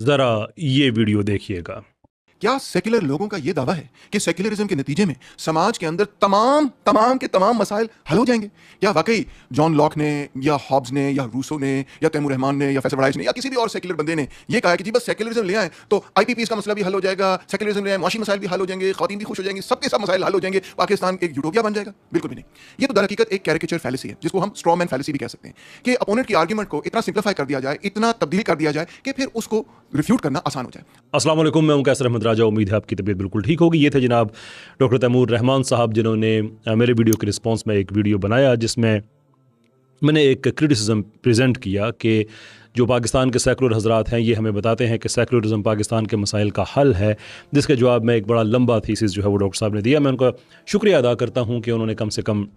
ज़रा ये वीडियो देखिएगा। क्या सेक्युलर लोगों का यह दावा है कि सेक्युलरिज्म के नतीजे में समाज के अंदर तमाम मसाइल हल हो जाएंगे? क्या वाकई जॉन लॉक ने या हॉब्स ने या रूसो ने या तैमूर रहमान ने या फैसल बड़ाइश ने या किसी भी और सेक्युलर बंदे ने यह कहा कि जी बस सेक्युलरिज्म ले आए तो आईपीपीस का मसला भी हल हो जाएगा, सेक्युलरिज्म ले आए मुआशी मसाइल भी हल हो जाएंगे, खवातीन भी खुश हो जाएंगी, सबके सब मसाइल हल हो जाएंगे, पाकिस्तान एक यूटोपिया बन जाएगा? बिल्कुल भी नहीं। ये तो दरहकीकत एक कैरिकेचर फैलेसी है, जिसको हम स्ट्रॉ मैन फैलेसी भी कह सकते हैं, कि अपोनेंट की आर्ग्यूमेंट को इतना सिंप्लीफाई कर दिया जाए, इतना तब्दील कर दिया जाए कि फिर उसको रिफ्यूट करना आसान हो जाए। अस्सलाम वालेकुम, मैं हूं कैसर अहमद राजा। उम्मीद है आपकी तबीयत बिल्कुल ठीक होगी। ये थे जनाब डॉक्टर तैमूर रहमान साहब, जिन्होंने मेरे वीडियो के रिस्पॉन्स में एक वीडियो बनाया जिसमें मैंने एक क्रिटिसिज्म प्रेजेंट किया कि जो पाकिस्तान के सेकुलर हजरात हैं ये हमें बताते हैं कि सेकुलरिज्म पाकिस्तान के मसाइल का हल है, जिसके जवाब में एक बड़ा लंबा थीसिस जो है वो डॉक्टर साहब ने दिया। मैं उनका शुक्रिया अदा करता हूँ कि उन्होंने कम से कम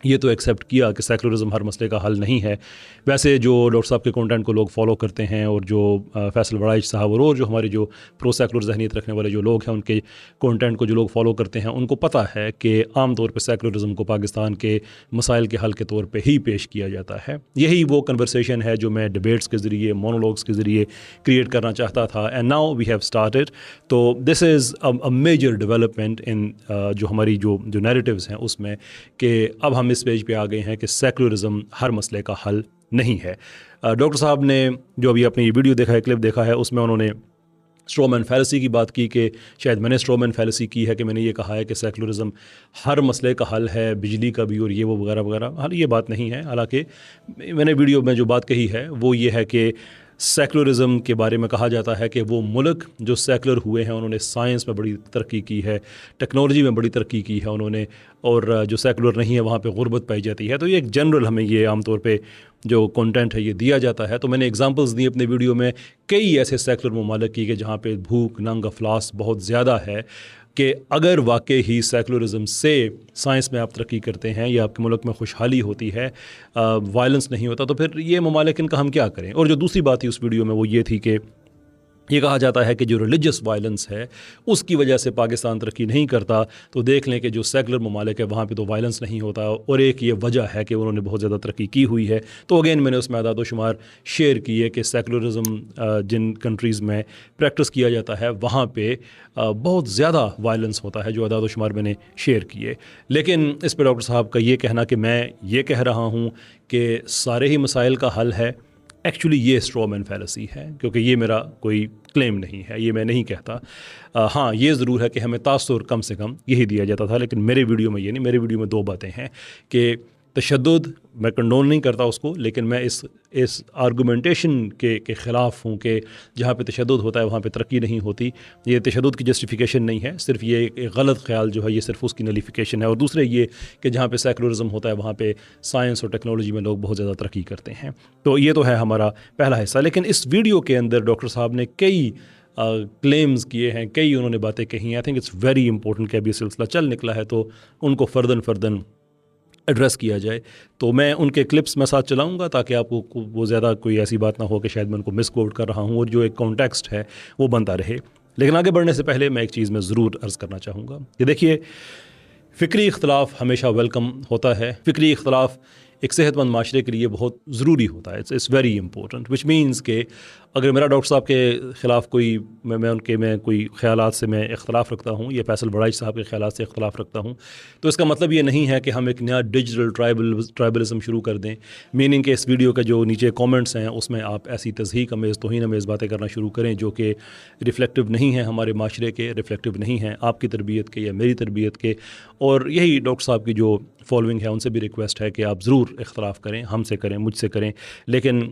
ये तो एक्सेप्ट किया कि सेकुलरिज्म हर मसले का हल नहीं है। वैसे जो डॉक्टर साहब के कंटेंट को लोग फॉलो करते हैं और जो फैसल बड़ाइश साहब और जो हमारे जो प्रो सेकुलर जहनीत रखने वाले जो लोग हैं उनके कंटेंट को जो लोग फॉलो करते हैं उनको पता है कि आम तौर पे सेकुलरिज्म को पाकिस्तान के मसाइल के हल के तौर पे ही पेश किया जाता है। यही वो कन्वर्सेशन है जो मैं डिबेट्स के ज़रिए, मोनोलॉग्स के ज़रिए क्रिएट करना चाहता था। And now we have started. तो this is a major development in जो हमारी जो नैरेटिव्स हैं उसमें, कि अब हम इस पेज पे आ गए हैं कि सेकुलरिज्म हर मसले का हल नहीं है। डॉक्टर साहब ने जो अभी आपने ये वीडियो देखा है, क्लिप देखा है, उसमें उन्होंने स्ट्रॉमैन फैलेसी की बात की कि शायद मैंने स्ट्रॉमैन फैलेसी की है कि मैंने ये कहा है कि सेकुलरिज्म हर मसले का हल है, बिजली का भी और ये वो वगैरह वगैरह। हाल ये बात नहीं है। हालांकि मैंने वीडियो में जो बात कही है वो ये है कि सेकुलरिज्म के बारे में कहा जाता है कि वो मुल्क जो सेकुलर हुए हैं उन्होंने साइंस में बड़ी तरक्की की है, टेक्नोलॉजी में बड़ी तरक्की की है उन्होंने, और जो सेकुलर नहीं है वहाँ पे गुर्बत पाई जाती है। तो ये एक जनरल हमें ये आमतौर पे जो कंटेंट है ये दिया जाता है। तो मैंने एग्जांपल्स दी अपने वीडियो में कई ऐसे सेकुलर ममालिक की कि जहाँ पे भूख, नंग, अफलास बहुत ज़्यादा है, कि अगर वाकई ही सेकुलरिज्म से साइंस में आप तरक्की करते हैं या आपके मुल्क में खुशहाली होती है, वायलेंस नहीं होता, तो फिर ये ममालिक इनका हम क्या करें। और जो दूसरी बात थी उस वीडियो में वो ये थी कि ये कहा जाता है कि जो रिलीजियस वायलेंस है उसकी वजह से पाकिस्तान तरक्की नहीं करता। तो देख लें कि जो सेकुलर ममालिक है वहाँ पे तो वायलेंस नहीं होता, और एक ये वजह है कि उन्होंने बहुत ज़्यादा तरक्की की हुई है। तो अगेन मैंने उसमें आदाद शुमार शेयर किए कि सेकुलरिज्म जिन कंट्रीज़ में प्रैक्टिस किया जाता है वहाँ पे बहुत ज़्यादा वायलेंस होता है, जो आदाद शुमार मैंने शेयर किए। लेकिन इस पर डॉक्टर साहब का ये कहना कि मैं ये कह रहा हूँ कि सारे ही मसाइल का हल है, एक्चुअली ये स्ट्रॉमैन फैलेसी है, क्योंकि ये मेरा कोई क्लेम नहीं है, ये मैं नहीं कहता। हाँ, ये ज़रूर है कि हमें तासुर कम से कम यही दिया जाता था, लेकिन मेरे वीडियो में ये नहीं। मेरे वीडियो में दो बातें हैं कि तशद्दुद मैं कंडोन नहीं करता उसको, लेकिन मैं इस आर्गूमेंटेशन के ख़िलाफ़ हूँ कि जहाँ पे तशद्दुद होता है वहाँ पे तरक्की नहीं होती। ये तशद्दुद की जस्टिफिकेशन नहीं है, सिर्फ ये एक गलत ख्याल जो है ये सिर्फ उसकी नलिफिकेशन है। और दूसरे ये कि जहाँ पे सेकुलरिज्म होता है वहाँ पे साइंस और टेक्नोलॉजी में लोग बहुत ज़्यादा तरक्की करते हैं। तो ये तो है हमारा पहला हिस्सा। लेकिन इस वीडियो के अंदर डॉक्टर साहब ने कई क्लेम्स किए हैं, कई उन्होंने बातें कही हैं। आई थिंक इट्स वेरी इंपॉर्टेंट कि अभी सिलसिला चल निकला है तो उनको फ़र्दन एड्रेस किया जाए। तो मैं उनके क्लिप्स में साथ चलाऊंगा ताकि आपको वो ज़्यादा कोई ऐसी बात ना हो कि शायद मैं उनको मिस कोट कर रहा हूँ, और जो एक कॉन्टेक्स्ट है वो बनता रहे। लेकिन आगे बढ़ने से पहले मैं एक चीज़ में ज़रूर अर्ज़ करना चाहूँगा कि देखिए, फ़िक्री इख्तलाफ हमेशा वेलकम होता है। फ़िक्री इख्तलाफ एक सेहतमंद माशरे के लिए बहुत ज़रूरी होता है। It's very important, which means के अगर मेरा डॉक्टर साहब के ख़िलाफ़ कोई मैं कोई ख़यालात से मैं इख्तलाफ रखता हूँ या फैसल बड़ाइश साहब के ख़यालात से इख्तलाफ रखता हूँ, तो इसका मतलब ये नहीं है कि हम एक नया डिजिटल ट्राइबलिज़म शुरू कर दें। मीनिंग के इस वीडियो के जो नीचे कमेंट्स हैं उसमें आप ऐसी तज़हीक अमेज़, तौहीन अमेज़ बातें करना शुरू करें जो कि रिफ्लेक्टिव नहीं है हमारे माशरे के, रिफ्लेक्टिव नहीं है आपकी तरबियत के या मेरी तरबियत के। और यही डॉक्टर साहब की जो फॉलोइंग है उनसे भी रिक्वेस्ट है कि आप ज़रूर इख्तलाफ करें, हमसे करें, मुझसे करें, लेकिन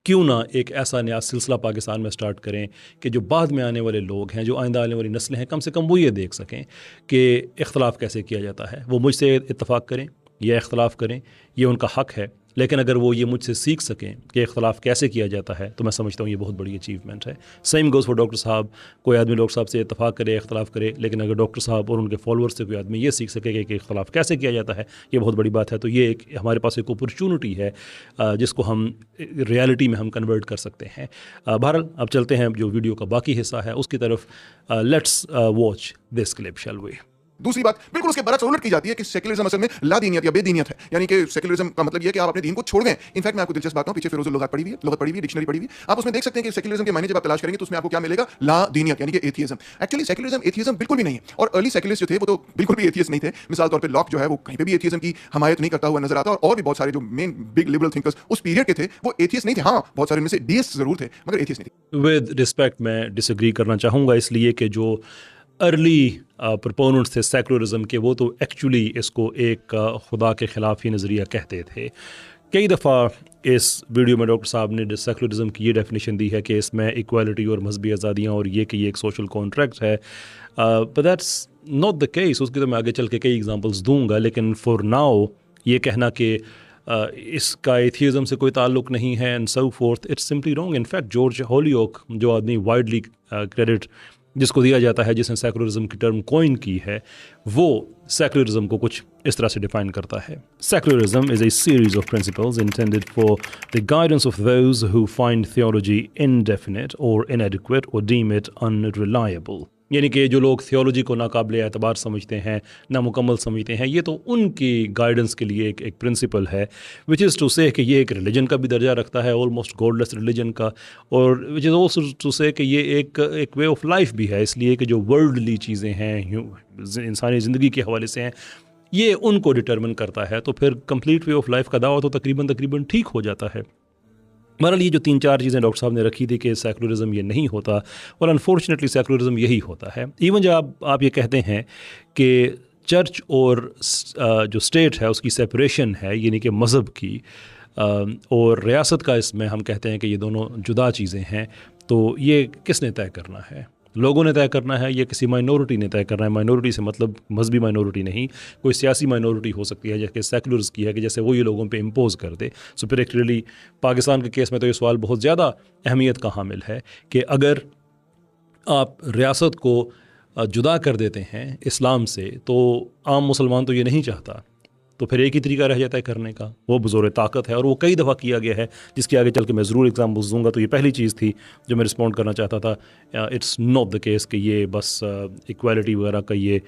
क्यों ना एक ऐसा नया सिलसिला पाकिस्तान में स्टार्ट करें कि जो बाद में आने वाले लोग हैं, जो आइंदा आने वाली नस्लें हैं, कम से कम वो ये देख सकें कि इख्तलाफ कैसे किया जाता है। वो मुझसे इत्तफ़ाक़ करें या इख्तलाफ करें, ये उनका हक़ है, लेकिन अगर वो ये मुझसे सीख सकें कि इख्तलाफ कैसे किया जाता है तो मैं समझता हूँ ये बहुत बड़ी अचीवमेंट है। सेम गोज़ फॉर डॉक्टर साहब। कोई आदमी डॉक्टर साहब से इत्तफ़ाक़ करे, इख्तलाफ करे, लेकिन अगर डॉक्टर साहब और उनके फॉलोअर्स से कोई आदमी ये सीख सके कि इख्तलाफ कैसे किया जाता है, ये बहुत बड़ी बात है। तो ये एक हमारे पास एक अपॉर्चुनिटी है जिसको हम रियलिटी में हम कन्वर्ट कर सकते हैं। बहरहाल अब चलते हैं जो वीडियो का बाकी हिस्सा है उसकी तरफ। Let's watch this clip, shall we. दूसरी बात बिल्कुल उसके बरक्स उलट की जाती है कि सेक्युलरिज्म असल में लादीनियत या बेदीनियत है, यानी कि सेक्युलरिज्म का मतलब ये है कि आप अपने दीन को छोड़ गए। इनफैक्ट मैं आपको दिलचस्प बात हूं, पीछे फिरोज लुगात पढ़ी हुई है, डिक्शनरी पढ़ी हुई है, आप उसमें देख सकते हैं कि सेक्युलरिज्म के मायने जब आप तलाश करेंगे तो उसमें आपको क्या मिलेगा, लादीनियत यानी कि एथियज्म। एक्चुअली सेक्युलरिज्म एथियज्म बिल्कुल भी नहीं है, और अर्ली सेक्युलरिस्ट जो थे वो तो बिल्कुल भी एथियस्ट नहीं थे। मिसाल तौर पर लॉक जो है वो कहीं पे भी एथियज्म की हमायत नहीं करता हुआ नजर आता, और भी बहुत सारे जो मेन बिग लिबरल थिंकर्स उस पीरियड के थे वो एथियस्ट नहीं थे। हाँ, बहुत सारे में से डीएस्ट जरूर थे मगर एथियस्ट नहीं थे। विद रिस्पेक्ट मैं डिसएग्री करना चाहूँगा, इसलिए कि जो अर्ली प्रोपोनेंट्स थे सेकुलरिज्म के वो तो एक्चुअली इसको एक खुदा के ख़िलाफ़ ही नज़रिया कहते थे। कई दफ़ा इस वीडियो में डॉक्टर साहब ने सेकुलरिज्म की ये डेफिनेशन दी है कि इसमें इक्वालिटी और मजहबी आज़ादियाँ और ये कि ये एक सोशल कॉन्ट्रैक्ट है, but that's not the case. उसकी तो मैं आगे चल के कई एग्जांपल्स दूंगा, लेकिन फॉर नाउ ये कहना कि इसका एथियज़म से कोई ताल्लुक़ नहीं है and so fourth, it's simply wrong. In fact George Hollioake, जो आदमी वाइडली क्रेडिट जिसको दिया जाता है, जिसने सेकुलरिज्म की टर्म कॉइन की है, वो सेकुलरिज्म को कुछ इस तरह से डिफाइन करता है। Secularism is a series of principles intended for the guidance of those who find theology indefinite और इनएडिक्वेट और डीम इट अनरिलायबल। यानी कि जो लोग थियोलॉजी को नाकाबिल एतबार समझते हैं, नामुकम्मल समझते हैं, ये तो उनकी गाइडेंस के लिए एक प्रिंसिपल है, विच इज़ टू से कि ये एक रिलीजन का भी दर्जा रखता है, ऑलमोस्ट गॉडलेस रिलीजन का, और विच इज़ ऑल्सो टू से कि ये एक वे ऑफ लाइफ भी है, इसलिए कि जो वर्ल्डली चीज़ें हैं, इंसानी ज़िंदगी के हवाले से हैं, ये उनको डिटर्मिन करता है। तो फिर कंप्लीट वे ऑफ लाइफ का दावा तो तकरीबन ठीक हो जाता है। बहरहाल ये जो 3-4 चीज़ें डॉक्टर साहब ने रखी थी कि सेकुलरिज्म ये नहीं होता, और अनफॉर्चुनेटली सेकुलरिज्म यही होता है। इवन जब आप ये कहते हैं कि चर्च और जो स्टेट है उसकी सेपरेशन है, यानी कि मज़हब की और रियासत का, इसमें हम कहते हैं कि ये दोनों जुदा चीज़ें हैं, तो ये किसने तय करना है? लोगों ने तय करना है या किसी माइनॉरिटी ने तय करना है? माइनॉरिटी से मतलब मजहबी माइनॉरिटी नहीं, कोई सियासी माइनॉरिटी हो सकती है, जैसे सेकुलर्स की है कि जैसे वो ये लोगों पे इम्पोज कर दे। सो पर्टिकुलरली पाकिस्तान के केस में तो ये सवाल बहुत ज़्यादा अहमियत का हामिल है कि अगर आप रियासत को जुदा कर देते हैं इस्लाम से, तो आम मुसलमान तो ये नहीं चाहता, तो फिर एक ही तरीका रह जाता है करने का, वो बज़ोर ताकत है, और वो कई दफ़ा किया गया है, जिसके आगे चल के मैं ज़रूर एग्जाम्पल्स दूंगा। तो ये पहली चीज़ थी जो मैं रिस्पॉन्ड करना चाहता था। इट्स नॉट द केस कि ये बस इक्वालिटी वगैरह का ये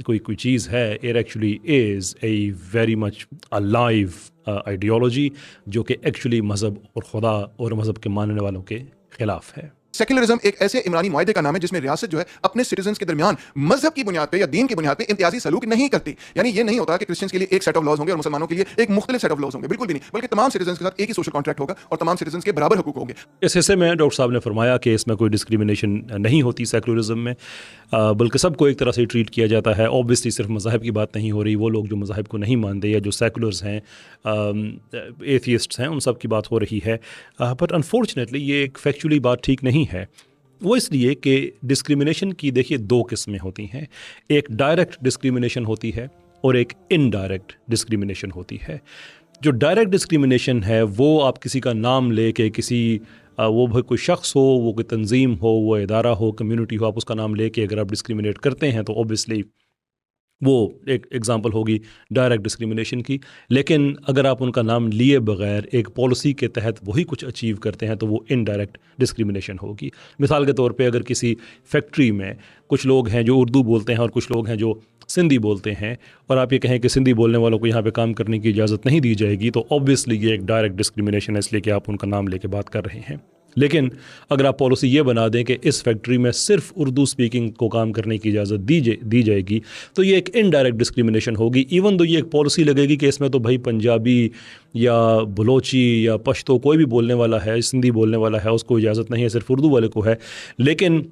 कोई चीज़ है। It actually is a very much a live ideology जो कि एक्चुअली मज़हब और खुदा और मज़हब के मानने वालों के ख़िलाफ़ है। सेक्युलरिज्म एक ऐसे इमरानी मुआहदे का नाम है जिसमें रियासत जो है अपने सिटीजन्स के दरमियान मजहब की बुनियाद पे या दीन की बुनियाद पे इम्तियाजी सलूक नहीं करती। यानी ये नहीं होता कि क्रिश्चियंस के लिए एक सेट ऑफ लॉज होंगे और मुसलमानों के लिए एक मुख्तलिफ सेट ऑफ लॉज होंगे, बिल्कुल भी नहीं, बल्कि तमाम सिटीजन्स के साथ एक ही सोशल कॉन्ट्रैक्ट होगा और तमाम सिटीजन्स के बराबर हकूक होंगे। इस हिस्से में डॉक्टर साहब ने फरमाया कि इसमें कोई डिस्क्रिमिनेशन नहीं होती सेकुलरिज्म में, बल्कि सबको एक तरह से ट्रीट किया जाता है। ऑब्वियसली सिर्फ मज़ाहब की बात नहीं हो रही, वो लोग जो मज़ाहब को नहीं मानते या जो सेकुलर्स हैं, एथियस्ट्स हैं, उन सब की बात हो रही है। बट अनफॉर्चुनेटली ये एक फैक्चुअली बात ठीक नहीं है। वो इसलिए कि डिस्क्रिमिनेशन की देखिए 2 किस्में होती हैं। एक डायरेक्ट डिस्क्रिमिनेशन होती है और एक इनडायरेक्ट डिस्क्रिमिनेशन होती है। जो डायरेक्ट डिस्क्रिमिनेशन है वो आप किसी का नाम ले के किसी वो भाई कोई शख्स हो, वो कोई तंजीम हो, वो इदारा हो, कम्युनिटी हो, आप उसका नाम ले के अगर आप डिस्क्रिमिनेट करते हैं तो ऑब्वियसली वो एक एग्ज़ाम्पल होगी डायरेक्ट डिस्क्रिमिनेशन की। लेकिन अगर आप उनका नाम लिए बगैर एक पॉलिसी के तहत वही कुछ अचीव करते हैं तो वो इनडायरेक्ट डिस्क्रिमिनेशन होगी। मिसाल के तौर पे अगर किसी फैक्ट्री में कुछ लोग हैं जो उर्दू बोलते हैं और कुछ लोग हैं जो सिंधी बोलते हैं, और आप ये कहें कि सिंधी बोलने वालों को यहाँ पे काम करने की इजाज़त नहीं दी जाएगी, तो ऑब्वियसली ये एक डायरेक्ट डिस्क्रिमिनेशन है, इसलिए कि आप उनका नाम लेके बात कर रहे हैं। लेकिन अगर आप पॉलिसी ये बना दें कि इस फैक्ट्री में सिर्फ उर्दू स्पीकिंग को काम करने की इजाज़त दी जाएगी, तो ये एक इनडायरेक्ट डिस्क्रिमिनेशन होगी। इवन तो ये एक पॉलिसी लगेगी कि इसमें तो भाई पंजाबी या बलोची या पश्तो कोई भी बोलने वाला है, सिंधी बोलने वाला है, उसको इजाज़त नहीं है, सिर्फ उर्दू वाले को है। लेकिन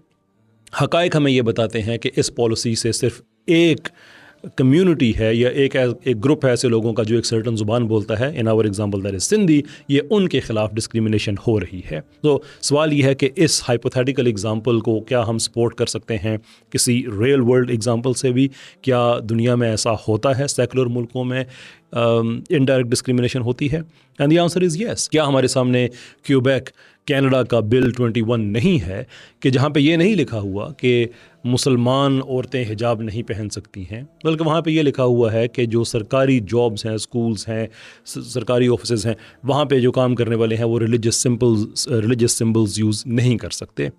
हक़ाइक़ हमें ये बताते हैं कि इस पॉलिसी से सिर्फ एक कम्युनिटी है या एक ग्रुप है ऐसे लोगों का जो एक सर्टन ज़ुबान बोलता है, in our example that is Sindhi, ये उनके ख़िलाफ़ डिस्क्रिमिनेशन हो रही है। तो सवाल ये है कि इस हाइपोथेटिकल एग्जांपल को क्या हम सपोर्ट कर सकते हैं किसी रियल वर्ल्ड एग्जांपल से भी? क्या दुनिया में ऐसा होता है? सेकुलर मुल्कों में इनडायरेक्ट डिस्क्रिमिनेशन होती है? And the answer is yes. क्या हमारे सामने क्यूबेक कनाडा का बिल 21 नहीं है कि जहाँ पे ये नहीं लिखा हुआ कि मुसलमान औरतें हिजाब नहीं पहन सकती हैं, बल्कि वहाँ पे ये लिखा हुआ है कि जो सरकारी जॉब्स हैं, स्कूल्स हैं, सरकारी ऑफिसेज़ हैं, वहाँ पे जो काम करने वाले हैं वो रिलीजियस सिंबल्स यूज़ नहीं कर सकते।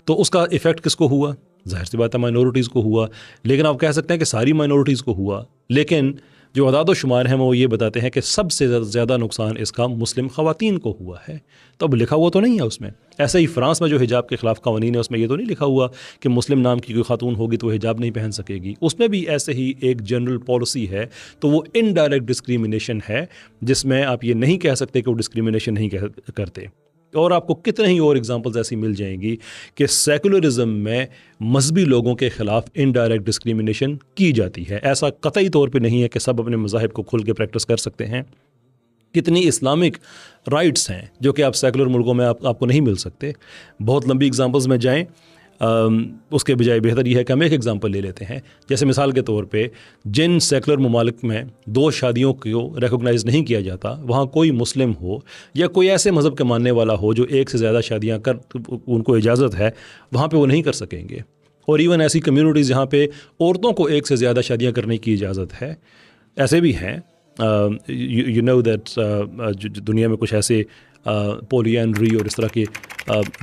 तो उसका इफ़ेक्ट किसको हुआ? जाहिर सी बात है माइनॉरिटीज़ को हुआ, लेकिन आप कह सकते हैं कि सारी माइनॉरिटीज़ को हुआ। लेकिन जो अदाद व शुमार हैं वो ये बताते हैं कि सबसे ज़्यादा नुकसान इसका मुस्लिम ख़वातीन को हुआ है। तो अब लिखा हुआ तो नहीं है उसमें। ऐसे ही फ़्रांस में जो हिजाब के ख़िलाफ़ क़वानीन है उसमें ये तो नहीं लिखा हुआ कि मुस्लिम नाम की कोई खातून होगी तो हिजाब नहीं पहन सकेगी। उसमें भी ऐसे ही एक जनरल पॉलिसी है। तो वो इनडायरेक्ट डिस्क्रिमिनेशन है, जिसमें आप ये नहीं कह सकते कि वो डिस्क्रिमिनेशन नहीं करते। और आपको कितने ही और एग्जांपल्स ऐसी मिल जाएंगी कि सेकुलरिज्म में मजहबी लोगों के ख़िलाफ़ इनडायरेक्ट डिस्क्रिमिनेशन की जाती है। ऐसा कतई तौर पे नहीं है कि सब अपने मज़ाहिब को खुल के प्रैक्टिस कर सकते हैं। कितनी इस्लामिक राइट्स हैं जो कि आप सेकुलर मुल्कों में आपको नहीं मिल सकते। बहुत लंबी एग्जांपल्स में जाएं, उसके बजाय बेहतर यह है कि हम एक एग्जांपल ले लेते हैं। जैसे मिसाल के तौर पे जिन सेकुलर ममालिक में 2 शादियों को रिकॉग्नाइज़ नहीं किया जाता, वहाँ कोई मुस्लिम हो या कोई ऐसे मज़हब के मानने वाला हो जो एक से ज़्यादा शादियाँ कर उनको इजाज़त है, वहाँ पे वो नहीं कर सकेंगे। और इवन ऐसी कम्युनिटीज़ जहाँ पे औरतों को एक से ज़्यादा शादियाँ करने की इजाज़त है, ऐसे भी हैं। यू नो दैट दुनिया में कुछ ऐसे पोलियंड्री और इस तरह के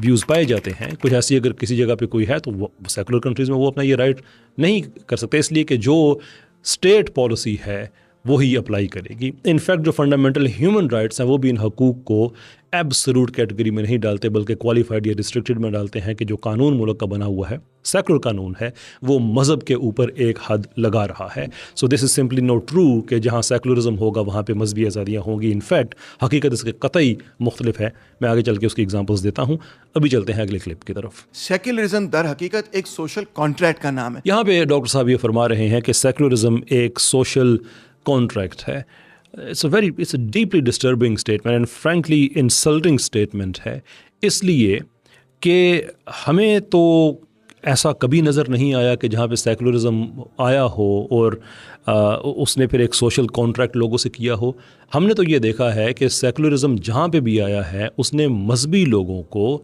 व्यूज़ पाए जाते हैं। कुछ ऐसी अगर किसी जगह पे कोई है तो वो सेकुलर कंट्रीज़ में वो अपना ये राइट नहीं कर सकते, इसलिए कि जो स्टेट पॉलिसी है वो ही अप्लाई करेगी। इनफैक्ट जो फंडामेंटल ह्यूमन राइट्स हैं वो भी इन हकूक़ को एब्सोल्यूट कैटेगरी में नहीं डालते, बल्कि क्वालिफाइड या रिस्ट्रिक्टेड में डालते हैं कि जो कानून मुल्क का बना हुआ है, सेकुलर कानून है, वो मज़हब के ऊपर एक हद लगा रहा है। So this is simply not true कि जहाँ सेकुलरिज्म होगा वहाँ पे मजहबी आज़ादियाँ होंगी। इनफैक्ट हकीकत इसके कतई मुख्तलिफ है। मैं आगे चल के उसकी एग्जाम्पल्स देता हूँ। अभी चलते हैं अगले क्लिप की तरफ। सेक्युलरिज्म दर हकीकत एक सोशल कॉन्ट्रैक्ट का नाम है। यहाँ पे डॉक्टर साहब ये फरमा रहे हैं कि सेकुलरिज्म एक सोशल कॉन्ट्रैक्ट है। It's a deeply disturbing statement and frankly insulting statement है, इसलिए कि हमें तो ऐसा कभी नज़र नहीं आया कि जहाँ पे सेकुलरिज्म आया हो और उसने फिर एक सोशल कॉन्ट्रैक्ट लोगों से किया हो। हमने तो ये देखा है कि सेकुलरिज्म जहाँ पे भी आया है उसने मजहबी लोगों को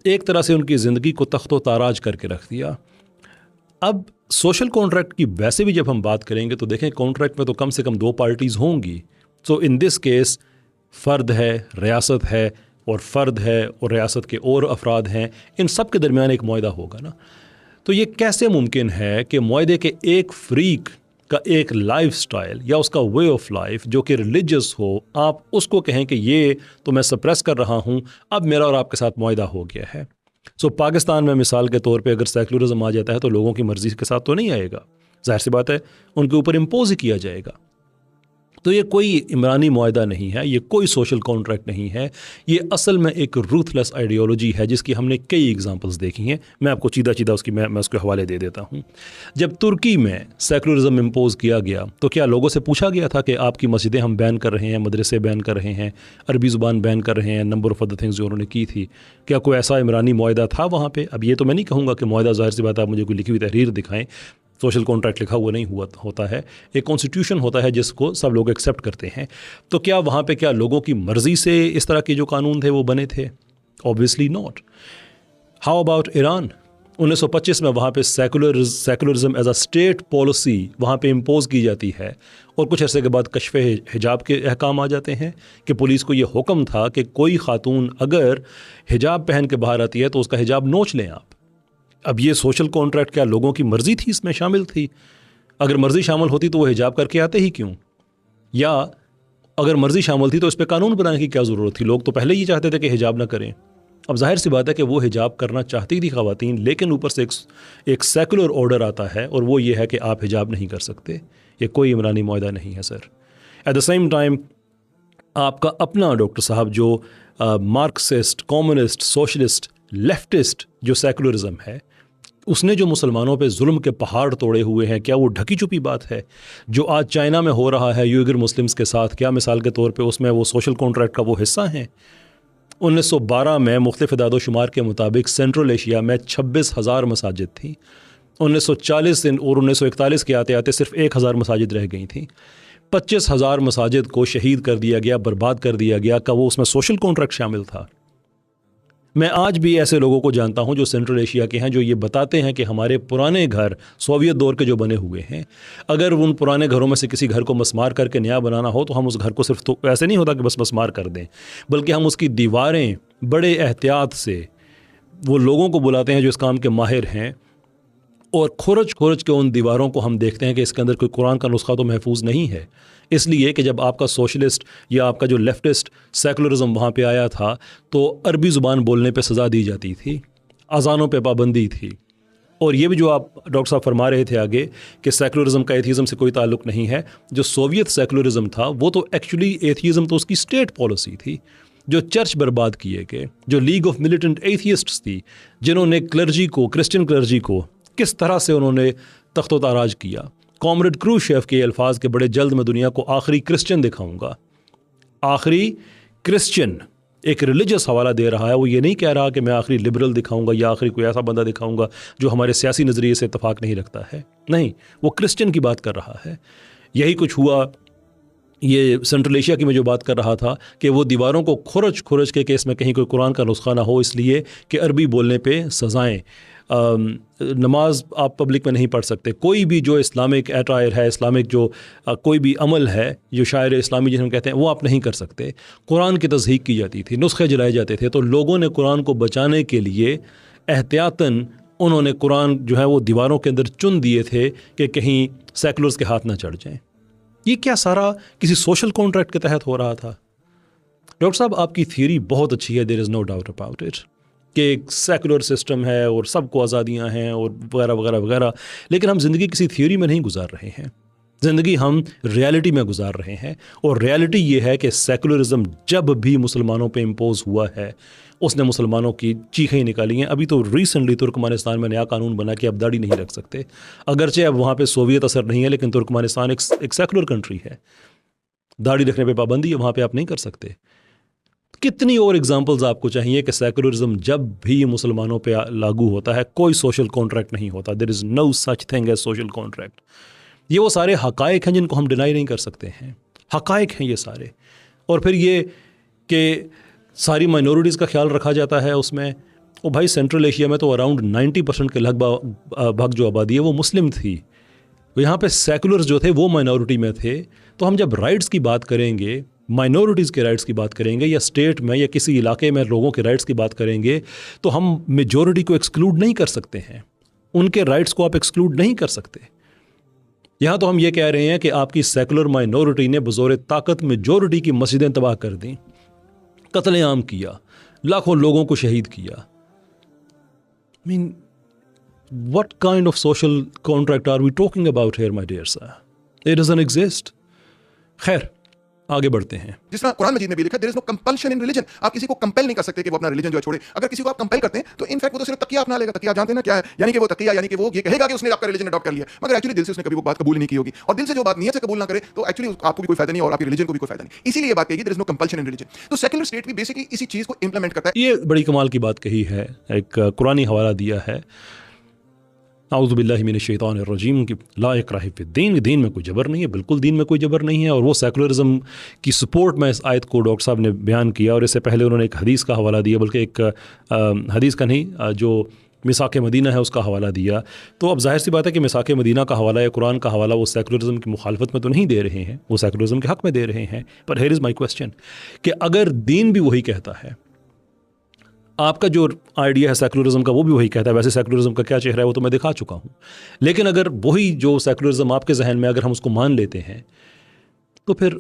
एक तरह से उनकी ज़िंदगी को तख्तो ताराज करके रख दिया। अब सोशल कॉन्ट्रैक्ट की वैसे भी जब हम बात करेंगे तो देखें कॉन्ट्रैक्ट में तो कम से कम 2 पार्टीज़ होंगी। सो इन दिस केस फ़र्द है, रियासत है, और फ़र्द है और रियासत के और अफराद हैं, इन सब के दरमियान एक मुआहदा होगा ना। तो ये कैसे मुमकिन है कि मुआहदे के एक फ्रीक का एक लाइफ स्टाइल या उसका वे ऑफ लाइफ जो कि रिलीजियस हो, आप उसको कहें कि ये तो मैं सप्रेस कर रहा हूँ, अब मेरा और आपके साथ मुआहदा हो गया है। सो पाकिस्तान में मिसाल के तौर पे अगर सेकुलरिज्म आ जाता है तो लोगों की मर्ज़ी के साथ तो नहीं आएगा, जाहिर सी बात है उनके ऊपर इम्पोज ही किया जाएगा। तो ये कोई इमरानी मुआहदा नहीं है, ये कोई सोशल कॉन्ट्रैक्ट नहीं है, ये असल में एक रूथलेस आइडियोलॉजी है जिसकी हमने कई एग्जांपल्स देखी हैं। मैं आपको चीदा चीदा उसकी मैं उसके हवाले दे देता हूँ। जब तुर्की में सेकुलरिज्म इम्पोज किया गया तो क्या लोगों से पूछा गया था कि आपकी मस्जिदें हम बैन कर रहे हैं, मदरसे बैन कर रहे हैं, अरबी ज़ुबान बैन कर रहे हैं, नंबर ऑफ अदर थिंग्स जो उन्होंने की थी, क्या कोई ऐसा इमरानी मुआहदा था वहाँ पर? अब ये तो मैं नहीं कहूँगा कि मुआहदा, ज़ाहिर सी बात आप मुझे कोई लिखी हुई तहरीर दिखाएँ, सोशल कॉन्ट्रैक्ट लिखा हुआ नहीं होता है, एक कॉन्स्टिट्यूशन होता है जिसको सब लोग एक्सेप्ट करते हैं। तो क्या वहाँ पे क्या लोगों की मर्ज़ी से इस तरह के जो कानून थे वो बने थे? Obviously not. How about Iran? 1925 में वहाँ पे secularism as a state policy वहाँ पे इम्पोज की जाती है और कुछ अर्से के बाद कश्फ हिजाब के अहकाम आ जाते हैं कि पुलिस को ये हुक्म था कि कोई खातून अगर हिजाब पहन के बाहर आती है तो उसका हिजाब नोच लें आप। अब ये सोशल कॉन्ट्रैक्ट क्या लोगों की मर्ज़ी थी इसमें शामिल थी? अगर मर्ज़ी शामिल होती तो वो हिजाब करके आते ही क्यों? या अगर मर्ज़ी शामिल थी तो इस पर कानून बनाने की क्या ज़रूरत थी? लोग तो पहले ही चाहते थे कि हिजाब ना करें। अब जाहिर सी बात है कि वो हिजाब करना चाहती थी ख़वातीन, लेकिन ऊपर से एक सेकुलर ऑर्डर आता है और वो ये है कि आप हिजाब नहीं कर सकते। ये कोई इमरानी मुआहदा नहीं है sir. At the same time आपका अपना डॉक्टर साहब जो मार्क्सिस्ट, कम्युनिस्ट, सोशलिस्ट, लेफ्टिस्ट जो सेकुलरिज्म है, उसने जो मुसलमानों पे जुल्म के पहाड़ तोड़े हुए हैं, क्या वो ढकी छुपी बात है? जो आज चाइना में हो रहा है यूगर मुस्लिम्स के साथ, क्या मिसाल के तौर पे उसमें वो सोशल कॉन्ट्रैक्ट का वो हिस्सा हैं? 1912 में मुख्तलिफ इदाद-ओ-शुमार के मुताबिक सेंट्रल एशिया में 26,000 मसाजिद थी। 1940 और 1941 के आते आते सिर्फ 1,000 मसाजिद रह गई थी। 25,000 मसाजिद को शहीद कर दिया गया, बर्बाद कर दिया गया। क्या वो उसमें सोशल कॉन्ट्रैक्ट शामिल था? मैं आज भी ऐसे लोगों को जानता हूं जो सेंट्रल एशिया के हैं, जो ये बताते हैं कि हमारे पुराने घर सोवियत दौर के जो बने हुए हैं, अगर उन पुराने घरों में से किसी घर को मसमार करके नया बनाना हो तो हम उस घर को सिर्फ तो ऐसे नहीं होता कि बस मसमार कर दें, बल्कि हम उसकी दीवारें बड़े एहतियात से, वो लोगों को बुलाते हैं जो इस काम के माहिर हैं, और खोरच खोरच के उन दीवारों को हम देखते हैं कि इसके अंदर कोई कुरान का नुस्खा तो महफूज नहीं है। इसलिए कि जब आपका सोशलिस्ट या आपका जो लेफ्टिस्ट सेकुलरिज्म वहाँ पे आया था तो अरबी ज़ुबान बोलने पे सज़ा दी जाती थी, अजानों पे पाबंदी थी। और ये भी जो आप डॉक्टर साहब फरमा रहे थे आगे कि सेकुलरिज्म का एथिज़म से कोई ताल्लुक़ नहीं है, जो सोवियत सेकुलरिज्म था वो तो एक्चुअली एथिज़म तो उसकी स्टेट पॉलिसी थी। जो चर्च बर्बाद किए गए, जो लीग ऑफ मिलिटेंट एथियस्ट्स थी, जिन्होंने क्लर्जी को, क्रिश्चियन क्लर्जी को किस तरह से उन्होंने तख्तो ताराज किया। कॉमरेड क्रूशेव के अल्फाज के बड़े जल्द मैं दुनिया को आखिरी क्रिश्चियन दिखाऊंगा। आखिरी क्रिश्चियन एक रिलीजियस हवाला दे रहा है, वो ये नहीं कह रहा कि मैं आखिरी लिबरल दिखाऊंगा या आखिरी कोई ऐसा बंदा दिखाऊंगा जो हमारे सियासी नज़रिए से इत्तेफाक नहीं रखता है। नहीं, वो क्रिश्चियन की बात कर रहा है। यही कुछ हुआ ये सेंट्रल एशिया की मैं जो बात कर रहा था कि वो दीवारों को खुरच खुरच के केस में कहीं कोई कुरान का नुस्खा ना हो, इसलिए कि अरबी बोलने पे सज़ाएँ। नमाज आप पब्लिक में नहीं पढ़ सकते, कोई भी जो इस्लामिक एटायर है, इस्लामिक जो कोई भी अमल है, जो शायर इस्लामी जिसे हम कहते हैं, वो आप नहीं कर सकते। कुरान की तस्दीक की जाती थी, नुस्खे जलाए जाते थे। तो लोगों ने कुरान को बचाने के लिए एहतियातन उन्होंने कुरान जो है वो दीवारों के अंदर चुन दिए थे कि कहीं सेकुलर्स के हाथ ना चढ़ जाएं। ये क्या सारा किसी सोशल कॉन्ट्रैक्ट के तहत हो रहा था? डॉक्टर साहब, आपकी थ्योरी बहुत अच्छी है, there is no doubt about it, कि एक सेकुलर सिस्टम है और सबको आज़ादियाँ हैं और वगैरह वगैरह वगैरह। लेकिन हम ज़िंदगी किसी थ्योरी में नहीं गुजार रहे हैं, ज़िंदगी हम रियलिटी में गुजार रहे हैं। और रियलिटी ये है कि सेकुलरिज्म जब भी मुसलमानों पे इम्पोज हुआ है उसने मुसलमानों की चीखें निकाली हैं। अभी तो रिसेंटली तुर्कमानिस्तान में नया कानून बना कि अब दाढ़ी नहीं रख सकते, अगरचे अब वहाँ पे सोवियत असर नहीं है, लेकिन तुर्कमानिस्तान एक सेकुलर कंट्री है। दाढ़ी रखने पे पाबंदी है, वहाँ पे आप नहीं कर सकते। कितनी और एग्जांपल्स आपको चाहिए कि सेकुलरिज्म जब भी मुसलमानों पे लागू होता है कोई सोशल कॉन्ट्रैक्ट नहीं होता। There is no such thing as social contract. ये वो सारे हकायक हैं जिनको हम डिनाई नहीं कर सकते हैं, हकायक हैं ये सारे। और फिर ये कि सारी माइनॉरिटीज़ का ख्याल रखा जाता है उसमें। ओ भाई, सेंट्रल एशिया में तो अराउंड 90% के लगभग जो आबादी है वो मुस्लिम थी। यहाँ पे सेकुलर्स जो थे वो माइनॉरिटी में थे। तो हम जब राइट्स की बात करेंगे, माइनॉरिटीज़ के राइट्स की बात करेंगे, या स्टेट में या किसी इलाके में लोगों के राइट्स की बात करेंगे, तो हम मेजॉरिटी को एक्सक्लूड नहीं कर सकते हैं, उनके राइट्स को आप एक्सक्लूड नहीं कर सकते। यहाँ तो हम ये कह रहे हैं कि आपकी सेकुलर माइनॉरिटी ने बज़ोर ताकत मेजॉरिटी की मस्जिदें तबाह कर दी, कत्लेआम किया, लाखों लोगों को शहीद किया। I mean, what kind of social contract are we talking about here, my dear sir? It doesn't exist. खैर, आगे बढ़ते हैं। जिस तरह कुरान मजीद में भी लिखा, there is no compulsion in religion. आप किसी को कंपेल नहीं कर सकते कि वो अपना रिलीजन जो है छोड़े। अगर किसी को आप कंपेल करते हैं तो इनफैक्ट वो तो सिर्फ तकिया अपना लेगा। तकिया जानते हैं ना क्या है? यानी कि वो तकिया, यानी कि वो ये कहेगा कि उसने आपका रिलीजन अडॉप्ट कर लिया, मगर एक्चुअली दिल से उसने कभी वो बात कबूल नहीं की होगी। और दिल से जो बात नियत से कबूल ना करे तो एक्चुअली आपको भी कोई फायदा नहीं और आपकी रिलीजन को भी कोई फायदा नहीं। इसीलिए ये बात कही, there is no compulsion in religion. तो सेकुलर स्टेट भी बेसिकली इसी चीज को इंप्लीमेंट करता है। ये बड़ी कमाल की बात कही है, एक कुरानी हवाला दिया है, आऊज़ु बिल्लाहि मिनश शैतानिर रजीम की ला इक्राह फिद्दीन, दीन में कोई जबर नहीं है, बिल्कुल दीन में कोई जबर नहीं है। और वो सेकुलरिज्म की सपोर्ट में इस आयत को डॉक्टर साहब ने बयान किया। और इससे पहले उन्होंने एक हदीस का हवाला दिया, बल्कि एक हदीस का नहीं, जो मिसाक मदीना है उसका हवाला दिया। तो अब जाहिर सी बात है कि मिसाक मदीना का हवाला या कुरान का हवाला वो सेकुलरिज्म की मुखालफत में तो नहीं दे रहे हैं, वो सेकुलरिज्म के हक़ में दे रहे हैं। पर हियर इज़ माई क्वेश्चन कि अगर दीन भी वही कहता है, आपका जो आइडिया है सेकुलरिज्म का वो भी वही कहता है, वैसे सेकुलरिज्म का क्या चेहरा है वो तो मैं दिखा चुका हूँ, लेकिन अगर वही जो सेकुलरिज्म आपके जहन में अगर हम उसको मान लेते हैं तो फिर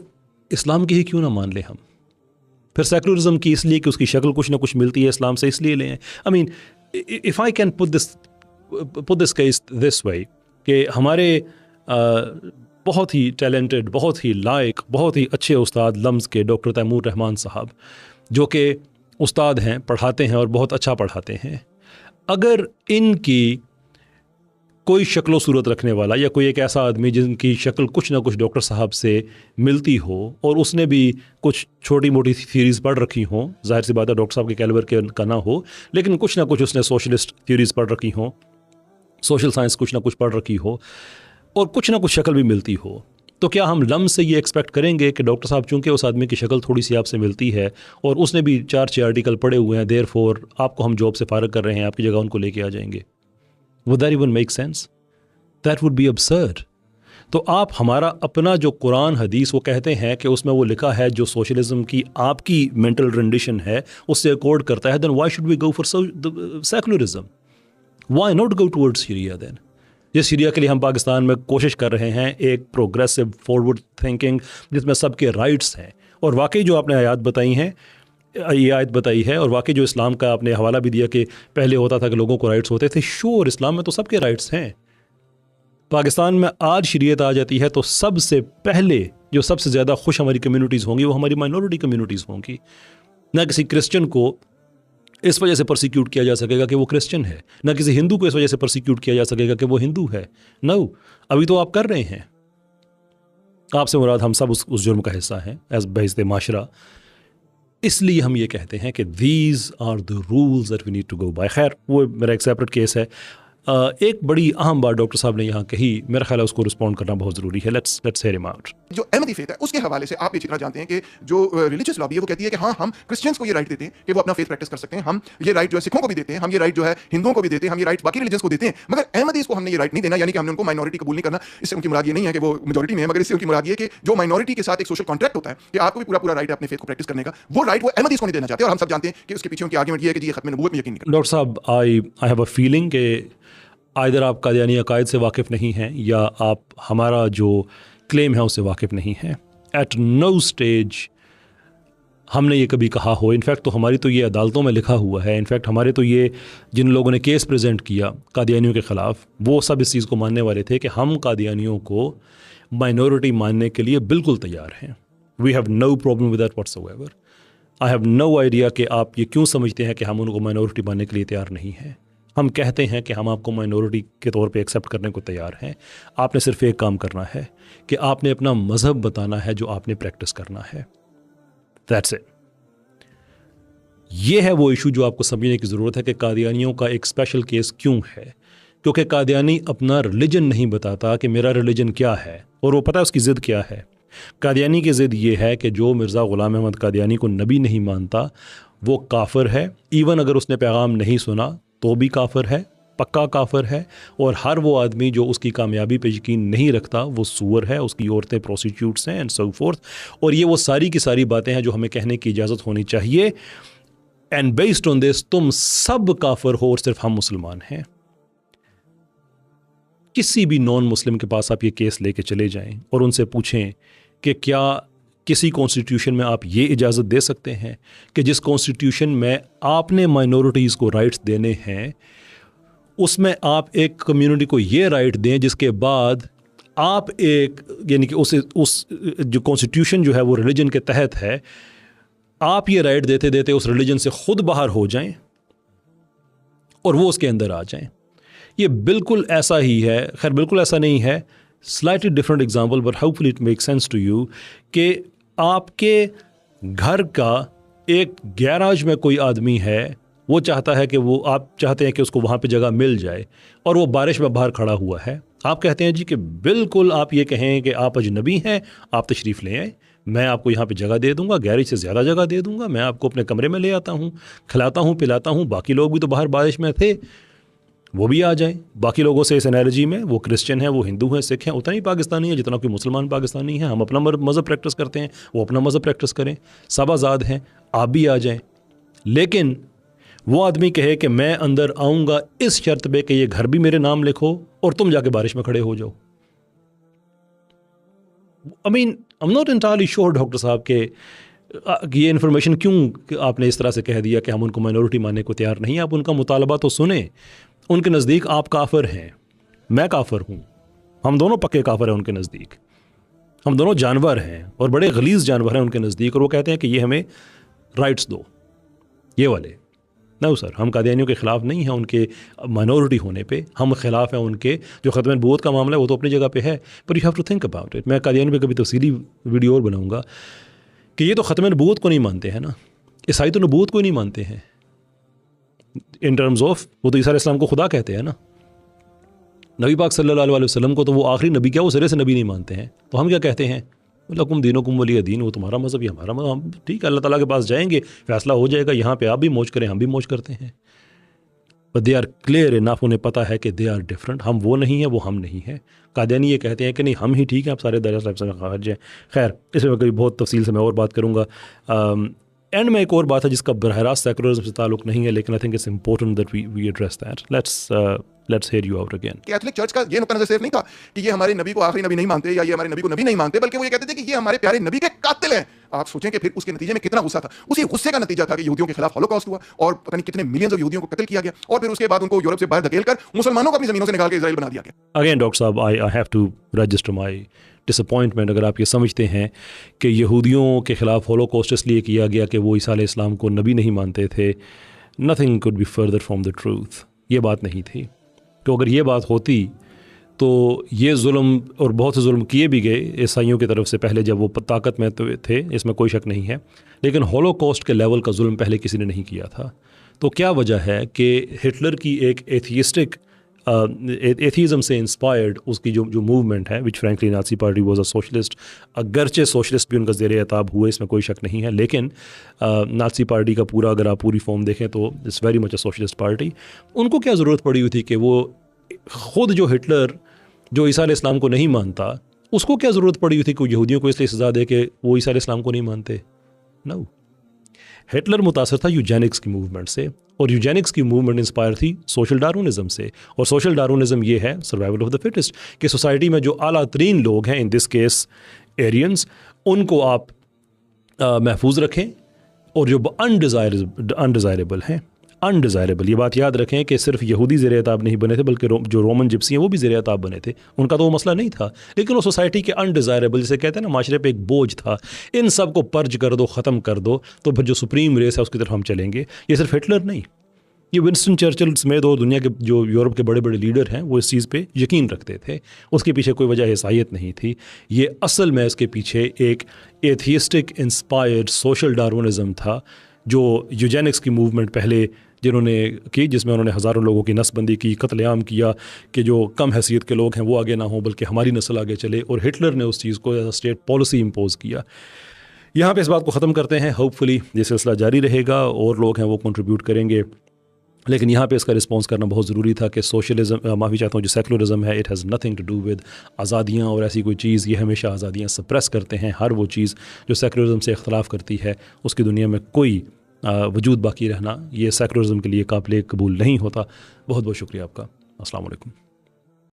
इस्लाम की ही क्यों ना मान लें हम? फिर सेकुलरिज्म की इसलिए कि उसकी शक्ल कुछ ना कुछ मिलती है इस्लाम से, इसलिए लें। I mean, if I can put this case this way कि हमारे बहुत ही टैलेंटेड, बहुत ही लायक, बहुत ही अच्छे उस्ताद लम्ज़ के डॉक्टर तैमूर रहमान साहब, जो कि उस्ताद हैं, पढ़ाते हैं और बहुत अच्छा पढ़ाते हैं, अगर इनकी कोई शक्लो सूरत रखने वाला या कोई एक ऐसा आदमी जिनकी शक्ल कुछ ना कुछ डॉक्टर साहब से मिलती हो और उसने भी कुछ छोटी मोटी थ्योरीज़ पढ़ रखी हों, जाहिर सी बात है डॉक्टर साहब के कैलिबर के का ना हो, लेकिन कुछ ना कुछ उसने सोशलिस्ट थ्योरीज़ पढ़ रखी हों, सोशल साइंस कुछ ना कुछ पढ़ रखी हो और कुछ ना कुछ शक्ल भी मिलती हो, तो क्या हम लम से ये एक्सपेक्ट करेंगे कि डॉक्टर साहब चूँकि उस आदमी की शक्ल थोड़ी सी आपसे मिलती है और उसने भी 4-6 आर्टिकल पढ़े हुए हैं, देयरफॉर आपको हम जॉब से फारग कर रहे हैं, आपकी जगह उनको लेके आ जाएंगे? Would that even make sense? That would be absurd. तो आप हमारा अपना जो कुरान हदीस वो कहते हैं कि उसमें वो लिखा है जो सोशलिज्म की आपकी मेंटल रेंडिशन है उससे अकॉर्ड करता है, then why should we go for secularism? Why not go towards Sharia then? जिस शरिया के लिए हम पाकिस्तान में कोशिश कर रहे हैं, एक प्रोग्रेसिव फॉरवर्ड थिंकिंग जिसमें सबके राइट्स हैं। और वाकई जो आपने आयत बताई हैं, ये आयत बताई है, और वाकई जो इस्लाम का आपने हवाला भी दिया कि पहले होता था कि लोगों को राइट्स होते थे, श्योर इस्लाम में तो सबके राइट्स हैं। पाकिस्तान में आज शरीयत आ जाती है तो सबसे पहले जो सबसे ज़्यादा खुश हमारी कम्युनिटीज़ होंगी वो हमारी माइनॉरिटी कम्युनिटीज़ होंगी। ना किसी क्रिश्चियन को इस वजह से परसिक्यूट किया जा सकेगा कि वो क्रिश्चियन है, ना किसी हिंदू को इस वजह से परसिक्यूट किया जा सकेगा कि वो हिंदू है। नो, अभी तो आप कर रहे हैं। आपसे मुराद हम सब उस जुर्म का हिस्सा हैं एज बहिस्ते माशरा। इसलिए हम ये कहते हैं कि these are the rules that we need to go by. खैर, वो मेरा एक सेपरेट केस है। एक बड़ी अहम बात डॉक्टर साहब ने यहाँ कही, मेरा ख्याल है उसको रिस्पॉन्ड करना बहुत ज़रूरी है। Let's hair him out. जो अहमदी फेथ है उसके हवाले से आप ये जितना जानते हैं कि जो रिलीजियस लॉबी है वो कहती है कि हाँ, हम क्रिश्चियंस को ये राइट देते हैं कि वो अपना फेथ प्रैक्टिस कर सकते हैं, हम ये राइट जो है सिखों को भी देते हैं, हम ये राइट जो है हिंदुओं को भी देते हैं, हम ये राइट बाकी रिलीजियंस को देते हैं, मगर अहमदीज़ को हमने ये राइट नहीं देना, यानी कि हमने उनको माइनॉरिटी कबूल नहीं करना। इससे उनकी मुराद ये नहीं है कि वो मेजॉरिटी में है, मगर इससे उनकी मुराद ये कि जो माइनॉरिटी के साथ एक सोशल कॉन्ट्रैक्ट होता है कि आपको भी पूरा राइट है अपने फेथ को प्रैक्टिस करने का, वो राइट वो अहमदीज़ को नहीं देना चाहते। और हम सब जानते हैं कि उसके पीछे उनकी आर्गुमेंट ये है कि ये खत्म नबूवत में यकीन नहीं करते। डॉक्टर साहब, आई हैव अ फीलिंग कि आइदर आप कादियानी अकायद से वाकिफ़ नहीं हैं या आप हमारा जो क्लेम है उससे वाकिफ़ नहीं हैं। एट नो स्टेज हमने ये कभी कहा हो। इनफैक्ट तो हमारी तो ये अदालतों में लिखा हुआ है। इनफैक्ट हमारे तो ये जिन लोगों ने केस प्रेजेंट किया कादियानियों के ख़िलाफ़, वो सब इस चीज़ को मानने वाले थे कि हम कादियानियों को माइनॉरिटी मानने के लिए बिल्कुल तैयार हैं। We have no problem with that whatsoever. I have no idea कि आप ये क्यों समझते हैं कि हम उनको माइनॉरिटी मानने के लिए तैयार नहीं हैं। हम कहते हैं कि हम आपको माइनॉरिटी के तौर पे एक्सेप्ट करने को तैयार हैं। आपने सिर्फ एक काम करना है कि आपने अपना मज़हब बताना है जो आपने प्रैक्टिस करना है। That's it. ये है वो इशू जो आपको समझने की ज़रूरत है कि कादियानियों का एक स्पेशल केस क्यों है। क्योंकि कादियानी अपना रिलीजन नहीं बताता कि मेरा रिलीजन क्या है, और वो पता है उसकी ज़िद क्या है। कादियानी की ज़िद ये है कि जो मिर्ज़ा ग़ुलाम अहमद कादियानी को नबी नहीं मानता वो काफिर है। इवन अगर उसने पैगाम नहीं सुना तो भी काफिर है, पक्का काफिर है। और हर वो आदमी जो उसकी कामयाबी पे यकीन नहीं रखता वो सूअर है, उसकी औरतें प्रोस्टिट्यूट्स हैं एंड सो फोर्थ। और ये वो सारी की सारी बातें हैं जो हमें कहने की इजाज़त होनी चाहिए। एंड बेस्ड ऑन दिस तुम सब काफिर हो और सिर्फ हम मुसलमान हैं। किसी भी नॉन मुस्लिम के पास आप ये केस लेके चले जाएं और उनसे पूछें कि क्या किसी कॉन्स्टिट्यूशन में आप ये इजाज़त दे सकते हैं कि जिस कॉन्स्टिट्यूशन में आपने माइनॉरिटीज़ को राइट्स देने हैं उसमें आप एक कम्युनिटी को ये राइट दें जिसके बाद आप एक, यानी कि उस जो कॉन्स्टिट्यूशन जो है वो रिलीजन के तहत है, आप ये राइट देते देते उस रिलीजन से खुद बाहर हो जाएं और वो उसके अंदर आ जाएं। ये बिल्कुल ऐसा ही है, खैर बिल्कुल ऐसा नहीं है, slightly different example, but hopefully it make sense to you कि आपके घर का एक गैराज में कोई आदमी है, वो चाहता है कि वो, आप चाहते हैं कि उसको वहाँ पे जगह मिल जाए और वो बारिश में बाहर खड़ा हुआ है। आप कहते हैं जी कि बिल्कुल आप ये कहें कि आप अजनबी हैं, आप तशरीफ़ ले आए, मैं आपको यहाँ पे जगह दे दूंगा, गैरेज से ज़्यादा जगह दे दूंगा, मैं आपको अपने कमरे में ले आता हूँ, खिलाता हूँ, पिलाता हूँ। बाकी लोग भी तो बाहर बारिश में थे, वो भी आ जाएं। बाकी लोगों से इस एनालॉजी में वो क्रिश्चियन है, वो हिंदू हैं, सिख हैं, उतना ही पाकिस्तानी है जितना कोई मुसलमान पाकिस्तानी है। हम अपना मज़हब प्रैक्टिस करते हैं, वो अपना मज़हब प्रैक्टिस करें, सब आज़ाद हैं, आप भी आ जाएं। लेकिन वो आदमी कहे कि मैं अंदर आऊँगा इस शर्त पे कि ये घर भी मेरे नाम लिखो और तुम जाके बारिश में खड़े हो जाओ। I mean I am not entirely sure doctor साहब के ये इन्फॉर्मेशन क्यों आपने इस तरह से कह दिया कि हम उनको माइनॉरिटी मानने को तैयार नहीं। आप उनका मुतालबा तो सुने। उनके नज़दीक आप काफिर हैं, मैं काफिर हूँ, हम दोनों पक्के काफिर हैं उनके नज़दीक। हम दोनों जानवर हैं और बड़े गलीज़ जानवर हैं उनके नज़दीक, और वो कहते हैं कि ये हमें राइट्स दो, ये वाले। नहीं सर, हम कादियानियों के ख़िलाफ़ नहीं हैं उनके माइनॉरिटी होने पे, हम ख़िलाफ़ हैं उनके जो ख़त्म नबूवत का मामला है वो तो अपनी जगह पे है, पर you have to think about it. मैं कादियानी पे कभी तफसीली वीडियो और बनाऊंगा कि ये तो ख़त्म नबूवत को नहीं मानते हैं ना, ईसाई तो नबूवत को ही नहीं मानते हैं इन टर्म्स ऑफ, वो तो ईसा अलैहिस्सलाम को खुदा कहते हैं ना। नबी पाक सल्लल्लाहु अलैहि वसल्लम को तो वो आखिरी नबी क्या, वो सिरे से नबी नहीं मानते हैं। तो हम क्या कहते हैं, लकुम दीनुकुम वलिय दीन, वो तुम्हारा मज़हब, ये हमारा मज़हब। हम ठीक है, अल्लाह ताला के पास जाएंगे, फैसला हो जाएगा, यहाँ पे आप भी मौज करें, हम भी मौज करते हैं। But they are clear enough, उन्हें पता है कि दे आर डिफरेंट, हम वो नहीं हैं, वो हम नहीं हैं। कादियानी ये कहते हैं कि नहीं हम ही ठीक हैं, आप सारे दरिया साहब से खारिज हैं। खैर, इसमें कभी बहुत तफसील से मैं और बात करूँगा। एंड में एक और बात है जिसका बरह रास्त सेकुलरिज्म से ताल्लुक नहीं है, लेकिन I think it's important that we address that. Let's hear you out again. Catholic Church का ये नुक्ता नजर सिर्फ नहीं था कि ये हमारे नबी को आखिरी नबी नहीं मानते या ये हमारे नबी को नबी नहीं मानते, बल्कि वो ये कहते थे कि ये हमारे प्यारे नबी के कातिल हैं. आप सोचें कि फिर उसके नतीजे में कितना गुस्सा था. उसी गुस्से का नतीजा था कि यहूदियों के खिलाफ हॉलोकॉस्ट हुआ और पता नहीं कितने मिलियंस ऑफ यहूदियों को कत्ल किया गया, और फिर उसके बाद उनको यूरोप से बाहर धकेलकर मुसलमानों को अपनी जमीनों से निकाल के इजराइल बना दिया गया. अगेन डॉक्टर साहब, I have to register my disappointment. अगर आप ये समझते हैं कि यहूदियों के ख़िलाफ़ हॉलोकॉस्ट इसलिए किया गया कि वो ईसा अलैहिस्सलाम को नबी नहीं मानते थे, nothing could be further from the truth. ये बात नहीं थी. तो अगर ये बात होती तो ये जुल्म, और बहुत से जुल्म किए भी गए ईसाइयों की तरफ से पहले जब वो ताकत में थे, इसमें कोई शक नहीं है, लेकिन हॉलोकॉस्ट के लेवल का जुल्म पहले किसी ने नहीं किया था. तो क्या वजह है कि हिटलर की एक एथियस्टिक एथीज़म से इंस्पायर्ड उसकी जो मूवमेंट है, which frankly Nazi party was a socialist, अगरचे सोशलिस्ट भी उनका ज़ेर एताब हुए, इसमें कोई शक नहीं है, लेकिन नाज़ी पार्टी का पूरा अगर आप पूरी फॉर्म देखें तो it's very much a socialist party. उनको क्या ज़रूरत पड़ी हुई थी कि वो ख़ुद जो हिटलर जो ईसा अलैहिस्सलाम को नहीं मानता, उसको क्या ज़रूरत पड़ी हुई थी कि यहूदियों को इसलिए सज़ा दे कि वो ईसा अलैहिस्सलाम को नहीं मानते? नो. हिटलर मुतासर था यूजेनिक्स की मूवमेंट से, और यूजेनिक्स की मूवमेंट इंस्पायर थी सोशल डार्विनिज्म से. और सोशल डार्विनिज्म ये है सर्वाइवल ऑफ द फिटेस्ट, कि सोसाइटी में जो आला तरीन लोग हैं, इन दिस केस एरियंस, उनको आप महफूज रखें, और जो अनडिज़ायरेबल हैं, अनडिज़ायरेबल, ये बात याद रखें कि सिर्फ यहूदी ज़ेर एताब नहीं बने थे, बल्कि जो रोमन जिप्सी हैं वो भी ज़ेर एताब बने थे. उनका तो वो मसला नहीं था, लेकिन वो सोसाइटी के अनडिज़ायरेबल, जिसे कहते हैं ना, माशरे पे एक बोझ था. इन सब को पर्ज कर दो, ख़त्म कर दो, तो फिर जो सुप्रीम रेस है उसकी तरफ हम चलेंगे. ये सिर्फ हिटलर नहीं, ये विंस्टन चर्चिल समेत और दुनिया के जो यूरोप के बड़े बड़े लीडर हैं वो इस चीज़ पे यकीन रखते थे. उसके पीछे कोई वजह ईसाईयत नहीं थी. ये असल में इसके पीछे एक एथियस्टिक इंस्पायर्ड सोशल डार्विनिज्म था, जो यूजेनिक्स की मूवमेंट पहले जिन्होंने की, जिसमें उन्होंने हज़ारों लोगों की नसबंदी की, कत्लेआम किया कि जो कम हैसियत के लोग हैं वो आगे ना हों, बल्कि हमारी नस्ल आगे चले. और हिटलर ने उस चीज़ को as a state policy impose किया. यहाँ पे इस बात को ख़त्म करते हैं. होपफुली ये सिलसिला जारी रहेगा और लोग हैं वो कंट्रीब्यूट करेंगे, लेकिन यहाँ पे इसका रिस्पॉन्स करना बहुत ज़रूरी था कि सोशलिज्म, माफ़ी चाहता हूँ, जो सेकुलरिज्म है, it has nothing to do with आज़ादियाँ और ऐसी कोई चीज़. ये हमेशा आज़ादियाँ सप्रेस करते हैं. हर वो चीज़ जो सेकुलरिज्म से इख्तलाफ करती है उसकी दुनिया में कोई वजूद बाकी रहना, ये सेकुलरिज्म के लिए काबिल कबूल नहीं होता. बहुत बहुत शुक्रिया आपका. अस्सलाम वालेकुम.